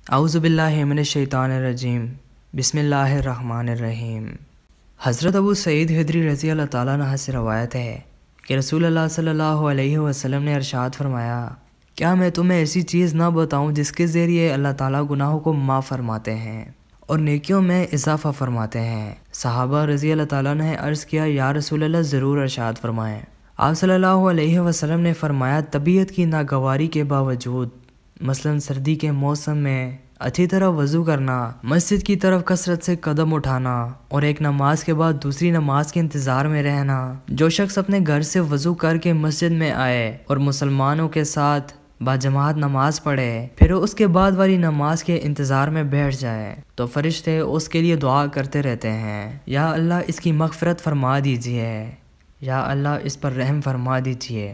اعوذ باللہ من الشیطان الرجیم بسم اللہ الرحمن الرحیم۔ حضرت ابو سعید خدری رضی اللہ تعالیٰ عنہ سے روایت ہے کہ رسول اللہ صلی اللہ علیہ وسلم نے ارشاد فرمایا، کیا میں تمہیں ایسی چیز نہ بتاؤں جس کے ذریعے اللہ تعالیٰ گناہوں کو معاف فرماتے ہیں اور نیکیوں میں اضافہ فرماتے ہیں؟ صحابہ رضی اللہ تعالیٰ نے عرض کیا، یا رسول اللہ ضرور ارشاد فرمائیں۔ آپ صلی اللہ علیہ وسلم نے فرمایا، طبیعت کی ناگواری کے باوجود مثلاً سردی کے موسم میں اچھی طرح وضو کرنا، مسجد کی طرف کثرت سے قدم اٹھانا اور ایک نماز کے بعد دوسری نماز کے انتظار میں رہنا۔ جو شخص اپنے گھر سے وضو کر کے مسجد میں آئے اور مسلمانوں کے ساتھ باجماعت نماز پڑھے پھر اس کے بعد والی نماز کے انتظار میں بیٹھ جائے تو فرشتے اس کے لیے دعا کرتے رہتے ہیں، یا اللہ اس کی مغفرت فرما دیجئے، یا اللہ اس پر رحم فرما دیجئے۔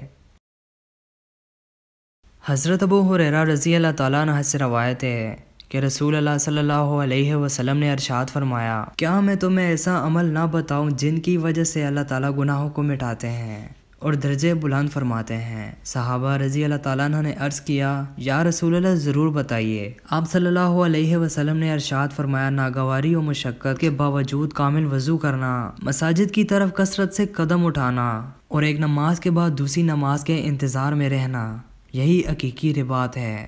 حضرت ابو ہریرہ رضی اللہ تعالیٰ عنہ سے روایت ہے کہ رسول اللہ صلی اللہ علیہ وسلم نے ارشاد فرمایا، کیا میں تمہیں ایسا عمل نہ بتاؤں جن کی وجہ سے اللہ تعالیٰ گناہوں کو مٹاتے ہیں اور درجے بلند فرماتے ہیں؟ صحابہ رضی اللہ تعالیٰ عنہ نے عرض کیا، یا رسول اللہ ضرور بتائیے۔ آپ صلی اللہ علیہ وسلم نے ارشاد فرمایا، ناگواری و مشقت کے باوجود کامل وضو کرنا، مساجد کی طرف کثرت سے قدم اٹھانا اور ایک نماز کے بعد دوسری نماز کے انتظار میں رہنا، یہی حقیقی رباط ہے۔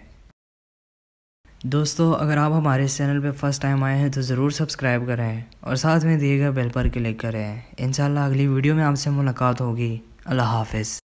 دوستو، اگر آپ ہمارے اس چینل پہ فرسٹ ٹائم آئے ہیں تو ضرور سبسکرائب کریں اور ساتھ میں دیے گئے بیل پر کلک کریں۔ انشاءاللہ اگلی ویڈیو میں آپ سے ملاقات ہوگی۔ اللہ حافظ۔